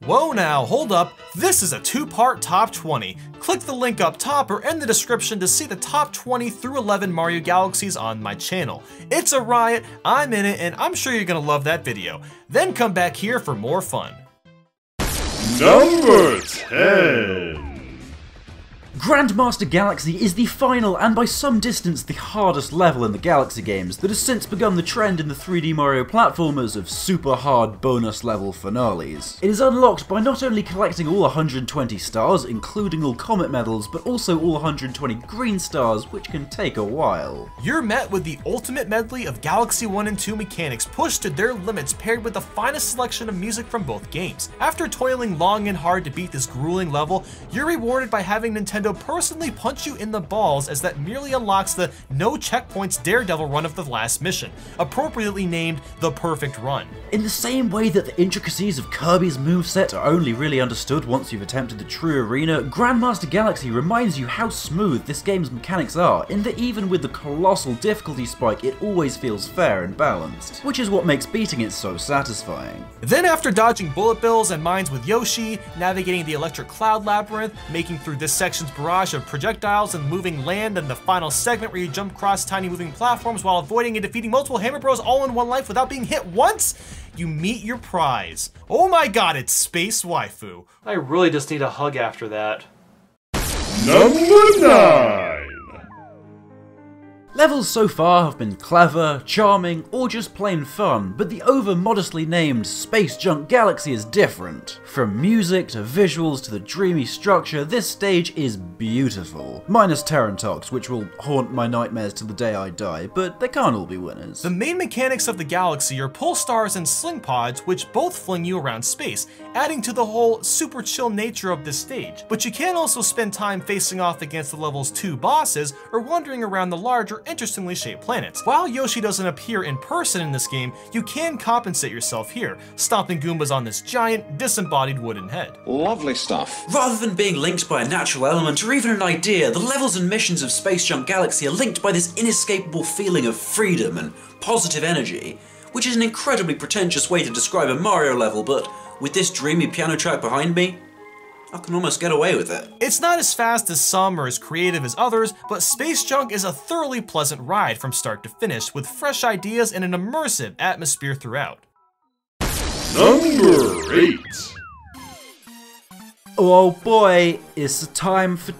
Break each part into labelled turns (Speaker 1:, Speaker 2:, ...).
Speaker 1: Whoa now, hold up, this is a two-part top 20. Click the link up top or in the description to see the top 20 through 11 Mario Galaxies on my channel. It's a riot, I'm in it, and I'm sure you're gonna love that video. Then come back here for more fun.
Speaker 2: Number 10.
Speaker 3: Grandmaster Galaxy is the final and by some distance the hardest level in the Galaxy games that has since begun the trend in the 3D Mario platformers of super hard bonus level finales. It is unlocked by not only collecting all 120 stars, including all comet medals, but also all 120 green stars, which can take a while.
Speaker 1: You're met with the ultimate medley of Galaxy 1 and 2 mechanics pushed to their limits, paired with the finest selection of music from both games. After toiling long and hard to beat this grueling level, you're rewarded by having Nintendo personally punch you in the balls, as that merely unlocks the no checkpoints daredevil run of the last mission, appropriately named the perfect run.
Speaker 3: In the same way that the intricacies of Kirby's moveset are only really understood once you've attempted the true arena, Grandmaster Galaxy reminds you how smooth this game's mechanics are, in that even with the colossal difficulty spike it always feels fair and balanced, which is what makes beating it so satisfying.
Speaker 1: Then after dodging bullet bills and mines with Yoshi, navigating the electric cloud labyrinth, making through this section's barrage of projectiles and moving land, and the final segment where you jump across tiny moving platforms while avoiding and defeating multiple Hammer Bros all in one life without being hit once, you meet your prize. Oh my god, it's Space Waifu. I really just need a hug after that.
Speaker 2: Number 9.
Speaker 3: Levels so far have been clever, charming, or just plain fun, but the over-modestly named Space Junk Galaxy is different. From music to visuals to the dreamy structure, this stage is beautiful. Minus Terrantox, which will haunt my nightmares till the day I die, but they can't all be winners.
Speaker 1: The main mechanics of the Galaxy are pull stars and sling pods, which both fling you around space, adding to the whole super chill nature of this stage. But you can also spend time facing off against the level's 2 bosses, or wandering around the larger, interestingly shaped planets. While Yoshi doesn't appear in person in this game, you can compensate yourself here, stomping Goombas on this giant, disembodied wooden head.
Speaker 4: Lovely stuff.
Speaker 5: Rather than being linked by a natural element or even an idea, the levels and missions of Space Junk Galaxy are linked by this inescapable feeling of freedom and positive energy, which is an incredibly pretentious way to describe a Mario level, but with this dreamy piano track behind me, I can almost get away with it.
Speaker 1: It's not as fast as some or as creative as others, but Space Junk is a thoroughly pleasant ride from start to finish, with fresh ideas and an immersive atmosphere throughout.
Speaker 2: Number 8.
Speaker 3: Oh boy, it's time for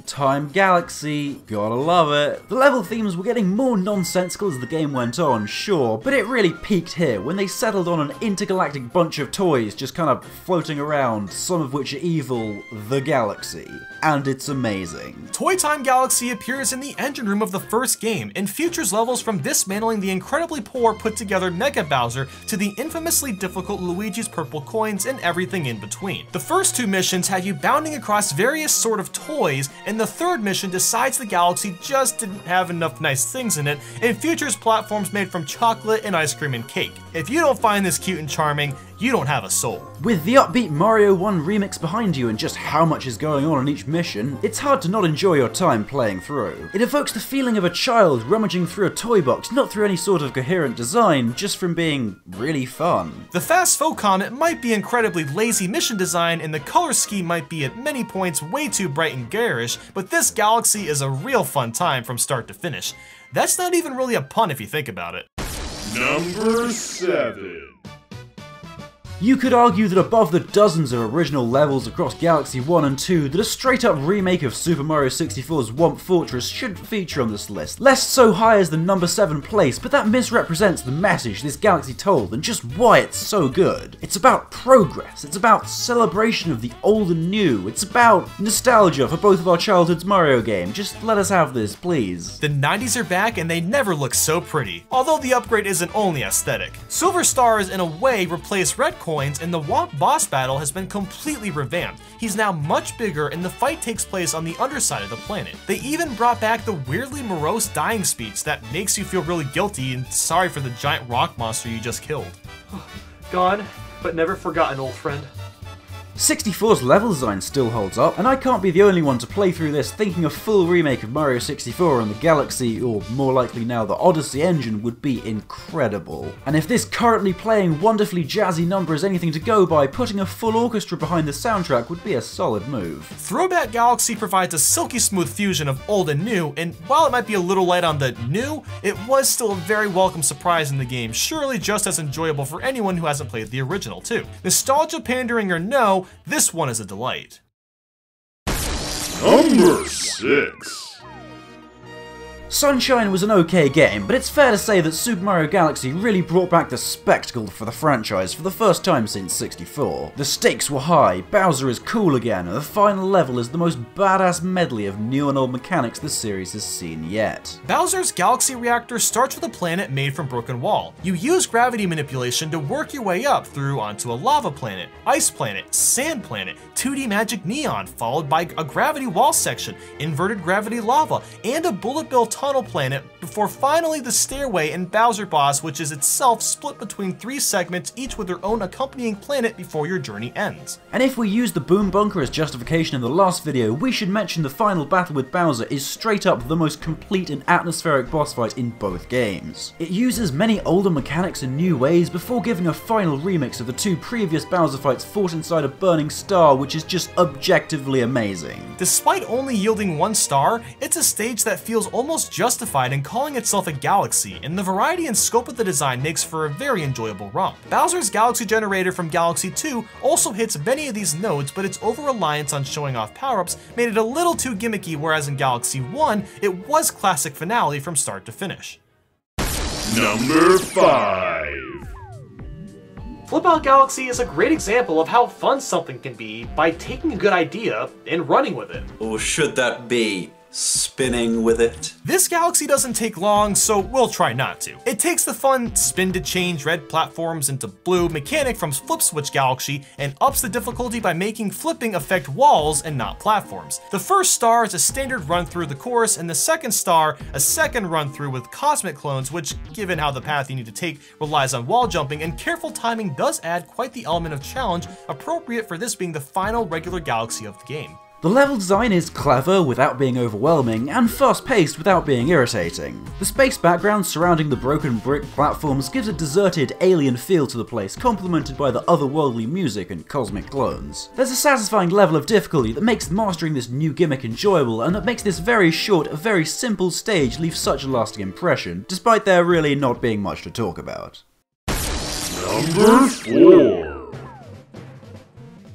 Speaker 3: Time Galaxy, gotta love it. The level themes were getting more nonsensical as the game went on, sure, but it really peaked here when they settled on an intergalactic bunch of toys just kind of floating around, some of which are evil, the Galaxy. And it's amazing.
Speaker 1: Toy Time Galaxy appears in the engine room of the first game, and features levels from dismantling the incredibly poor put-together Mega Bowser to the infamously difficult Luigi's Purple Coins and everything in between. The first 2 missions have you bounding across various sort of toys, and the third mission decides the Galaxy just didn't have enough nice things in it, and features platforms made from chocolate and ice cream and cake. If you don't find this cute and charming, you don't have a soul.
Speaker 3: With the upbeat Mario 1 remix behind you and just how much is going on in each mission, it's hard to not enjoy your time playing through. It evokes the feeling of a child rummaging through a toy box, not through any sort of coherent design, just from being really fun.
Speaker 1: The Fast Foe Comet might be incredibly lazy mission design, and the color scheme might be at many points way too bright and garish, but this Galaxy is a real fun time from start to finish. That's not even really a pun if you think about it.
Speaker 2: Number 7.
Speaker 3: You could argue that above the dozens of original levels across Galaxy 1 and 2, that a straight-up remake of Super Mario 64's Womp Fortress should feature on this list. Less so high as the number 7 place, but that misrepresents the message this Galaxy told and just why it's so good. It's about progress, it's about celebration of the old and new, it's about nostalgia for both of our childhood's Mario game. Just let us have this, please.
Speaker 1: The 90s are back and they never look so pretty, although the upgrade isn't only aesthetic. Silver Stars in a way replace Red Coins, and the Womp boss battle has been completely revamped. He's now much bigger and the fight takes place on the underside of the planet. They even brought back the weirdly morose dying speech that makes you feel really guilty and sorry for the giant rock monster you just killed. Gone, but never forgotten, old friend.
Speaker 3: 64's level design still holds up, and I can't be the only one to play through this thinking a full remake of Mario 64 on the Galaxy, or more likely now the Odyssey engine, would be incredible. And if this currently playing wonderfully jazzy number is anything to go by, putting a full orchestra behind the soundtrack would be a solid move.
Speaker 1: Throwback Galaxy provides a silky smooth fusion of old and new, and while it might be a little light on the new, it was still a very welcome surprise in the game, surely just as enjoyable for anyone who hasn't played the original too. Nostalgia pandering or no, this one is a delight.
Speaker 2: Number 6.
Speaker 3: Sunshine was an okay game, but it's fair to say that Super Mario Galaxy really brought back the spectacle for the franchise for the first time since 64. The stakes were high, Bowser is cool again, and the final level is the most badass medley of new and old mechanics the series has seen yet.
Speaker 1: Bowser's Galaxy Reactor starts with a planet made from broken wall. You use gravity manipulation to work your way up through onto a lava planet, ice planet, sand planet, 2D magic neon, followed by a gravity wall section, inverted gravity lava, and a bullet bill tunnel planet, before finally the stairway and Bowser boss, which is itself split between 3 segments, each with their own accompanying planet before your journey ends.
Speaker 3: And if we use the Boom Bunker as justification in the last video, we should mention the final battle with Bowser is straight up the most complete and atmospheric boss fight in both games. It uses many older mechanics in new ways before giving a final remix of the 2 previous Bowser fights fought inside a burning star, which is just objectively amazing.
Speaker 1: Despite only yielding 1 star, it's a stage that feels almost justified in calling itself a galaxy, and the variety and scope of the design makes for a very enjoyable romp. Bowser's Galaxy Generator from Galaxy 2 also hits many of these nodes, but its over-reliance on showing off power-ups made it a little too gimmicky, whereas in Galaxy 1, it was classic finale from start to finish.
Speaker 2: Number 5.
Speaker 1: Flip Out Galaxy is a great example of how fun something can be by taking a good idea and running with it.
Speaker 5: Or should that be spinning with it?
Speaker 1: This galaxy doesn't take long, so we'll try not to. It takes the fun spin to change red platforms into blue mechanic from Flip Switch Galaxy and ups the difficulty by making flipping affect walls and not platforms. The first star is a standard run through the course, and the second star a second run through with cosmic clones, which, given how the path you need to take relies on wall jumping and careful timing, does add quite the element of challenge appropriate for this being the final regular galaxy of the game.
Speaker 3: The level design is clever without being overwhelming, and fast-paced without being irritating. The space background surrounding the broken brick platforms gives a deserted, alien feel to the place, complemented by the otherworldly music and cosmic clones. There's a satisfying level of difficulty that makes mastering this new gimmick enjoyable, and that makes this very short, very simple stage leave such a lasting impression, despite there really not being much to talk about.
Speaker 2: Number 4.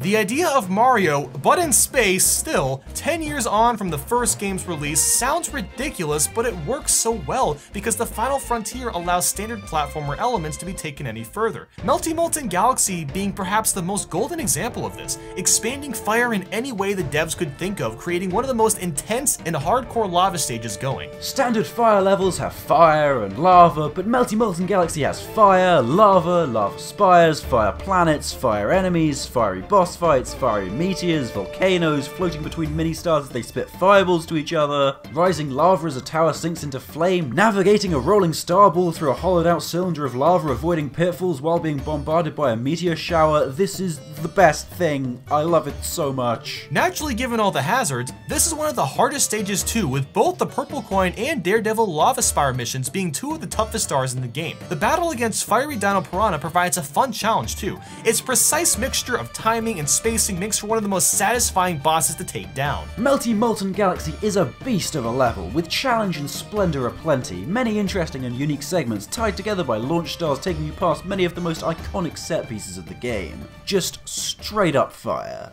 Speaker 1: The idea of Mario, but in space still, 10 years on from the first game's release, sounds ridiculous, but it works so well because the Final Frontier allows standard platformer elements to be taken any further. Melty Molten Galaxy being perhaps the most golden example of this, expanding fire in any way the devs could think of, creating one of the most intense and hardcore lava stages going.
Speaker 3: Standard fire levels have fire and lava, but Melty Molten Galaxy has fire, lava spires, fire planets, fire enemies, fiery boss fights, fiery meteors, volcanoes floating between mini-stars as they spit fireballs to each other, rising lava as a tower sinks into flame, navigating a rolling starball through a hollowed-out cylinder of lava, avoiding pitfalls while being bombarded by a meteor shower. This is the best thing. I love it so much.
Speaker 1: Naturally, given all the hazards, this is one of the hardest stages too, with both the Purple Coin and Daredevil Lava Spire missions being 2 of the toughest stars in the game. The battle against Fiery Dino Piranha provides a fun challenge too. Its precise mixture of timing and spacing makes for one of the most satisfying bosses to take down.
Speaker 3: Melty Molten Galaxy is a beast of a level, with challenge and splendor aplenty, many interesting and unique segments tied together by launch stars taking you past many of the most iconic set pieces of the game. Just straight up fire.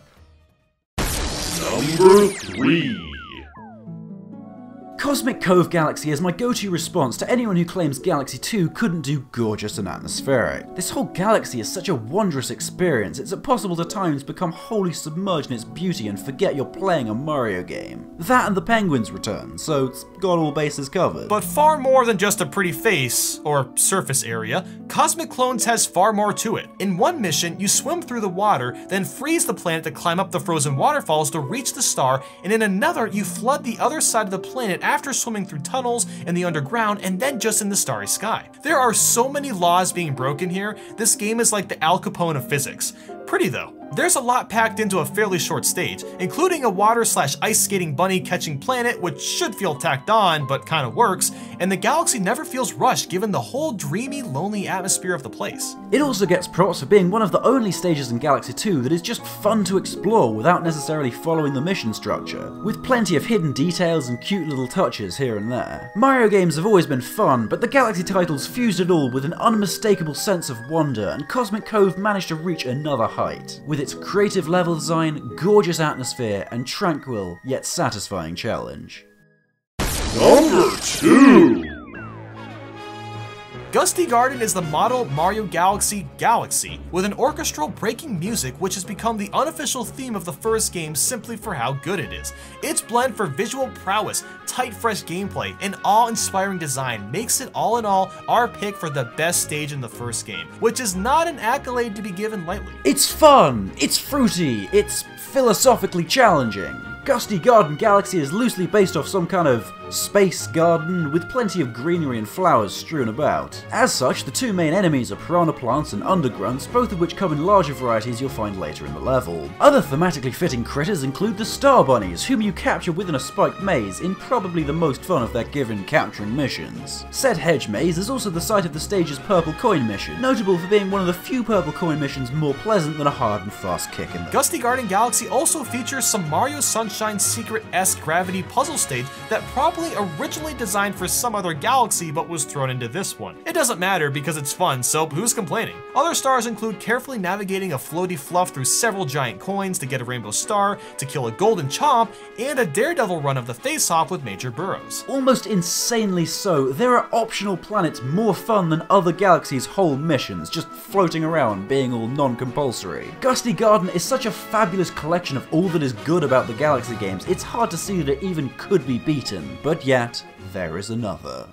Speaker 2: Number 3.
Speaker 3: Cosmic Cove Galaxy is my go-to response to anyone who claims Galaxy 2 couldn't do gorgeous and atmospheric. This whole galaxy is such a wondrous experience, it's impossible to times become wholly submerged in its beauty and forget you're playing a Mario game. That and the penguins return, so it's got all bases covered.
Speaker 1: But far more than just a pretty face, or surface area, Cosmic Clones has far more to it. In one mission, you swim through the water, then freeze the planet to climb up the frozen waterfalls to reach the star, and in another, you flood the other side of the planet after swimming through tunnels in the underground and then just in the starry sky. There are so many laws being broken here, this game is like the Al Capone of physics. Pretty though. There's a lot packed into a fairly short stage, including a water/ice skating bunny catching planet, which should feel tacked on, but kinda works, and the galaxy never feels rushed given the whole dreamy, lonely atmosphere of the place.
Speaker 3: It also gets props for being one of the only stages in Galaxy 2 that is just fun to explore without necessarily following the mission structure, with plenty of hidden details and cute little touches here and there. Mario games have always been fun, but the Galaxy titles fused it all with an unmistakable sense of wonder, and Cosmic Cove managed to reach another height, with its creative level design, gorgeous atmosphere, and tranquil yet satisfying challenge.
Speaker 2: Number 2.
Speaker 1: Gusty Garden is the model Mario Galaxy, with an orchestral breaking music which has become the unofficial theme of the first game simply for how good it is. Its blend for visual prowess, tight fresh gameplay, and awe-inspiring design makes it all in all our pick for the best stage in the first game, which is not an accolade to be given lightly.
Speaker 3: It's fun, it's fruity, it's philosophically challenging. Gusty Garden Galaxy is loosely based off some kind of space garden with plenty of greenery and flowers strewn about. As such, the two main enemies are piranha plants and undergrunts, both of which come in larger varieties you'll find later in the level. Other thematically fitting critters include the Star Bunnies, whom you capture within a spiked maze in probably the most fun of their given capturing missions. Said hedge maze is also the site of the stage's purple coin mission, notable for being one of the few purple coin missions more pleasant than a hard and fast kick in the
Speaker 1: Gusty Garden Galaxy also features some Mario Sunshine Secret-esque gravity puzzle stage that probably originally designed for some other galaxy but was thrown into this one. It doesn't matter because it's fun, so who's complaining? Other stars include carefully navigating a floaty fluff through several giant coins to get a rainbow star, to kill a golden chomp, and a daredevil run of the face-off with Major Burrows.
Speaker 3: Almost insanely so, there are optional planets more fun than other galaxies' whole missions, just floating around being all non-compulsory. Gusty Garden is such a fabulous collection of all that is good about the Galaxy games, it's hard to see that it even could be beaten. But yet, there is another.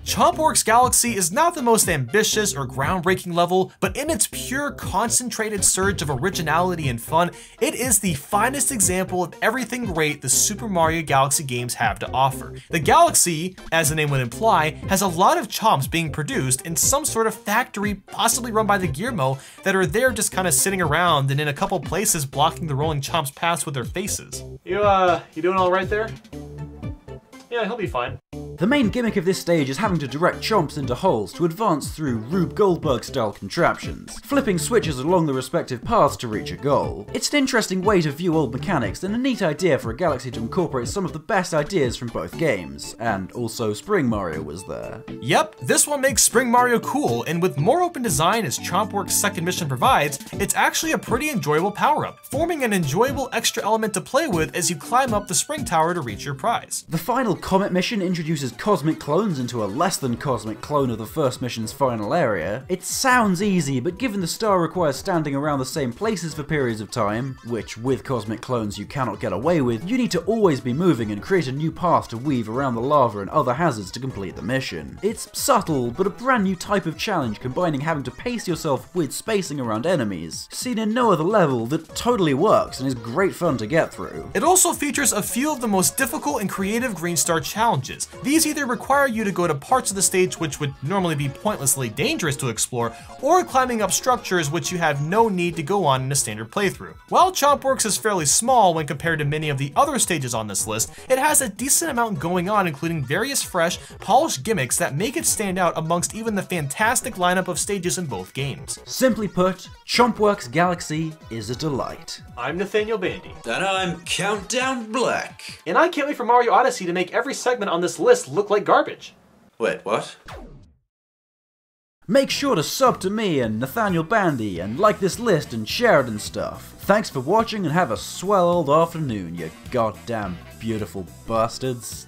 Speaker 1: Chompworks Galaxy is not the most ambitious or groundbreaking level, but in its pure concentrated surge of originality and fun, it is the finest example of everything great the Super Mario Galaxy games have to offer. The Galaxy, as the name would imply, has a lot of chomps being produced in some sort of factory, possibly run by the Gearmo, that are there just kind of sitting around and in a couple places blocking the rolling chomps' paths with their faces. You doing all right there? Yeah, he'll be fine.
Speaker 3: The main gimmick of this stage is having to direct chomps into holes to advance through Rube Goldberg-style contraptions, flipping switches along the respective paths to reach a goal. It's an interesting way to view old mechanics and a neat idea for a Galaxy to incorporate some of the best ideas from both games, and also Spring Mario was there.
Speaker 1: Yep, this one makes Spring Mario cool, and with more open design as Chompworks' second mission provides, it's actually a pretty enjoyable power-up, forming an enjoyable extra element to play with as you climb up the Spring Tower to reach your prize.
Speaker 3: The final Comet mission introduces cosmic clones into a less than cosmic clone of the first mission's final area. It sounds easy, but given the star requires standing around the same places for periods of time, which with cosmic clones you cannot get away with, you need to always be moving and create a new path to weave around the lava and other hazards to complete the mission. It's subtle, but a brand new type of challenge combining having to pace yourself with spacing around enemies, seen in no other level, that totally works and is great fun to get through.
Speaker 1: It also features a few of the most difficult and creative Green Star challenges. These either require you to go to parts of the stage which would normally be pointlessly dangerous to explore, or climbing up structures which you have no need to go on in a standard playthrough. While Chompworks is fairly small when compared to many of the other stages on this list, it has a decent amount going on, including various fresh, polished gimmicks that make it stand out amongst even the fantastic lineup of stages in both games.
Speaker 3: Simply put, Chompworks Galaxy is a delight.
Speaker 1: I'm Nathaniel Bandy.
Speaker 5: And I'm Countdown Black.
Speaker 1: And I can't wait for Mario Odyssey to make every segment on this list look like garbage.
Speaker 5: Wait, what?
Speaker 3: Make sure to sub to me and Nathaniel Bandy and like this list and share it and stuff. Thanks for watching and have a swell old afternoon, you goddamn beautiful bastards.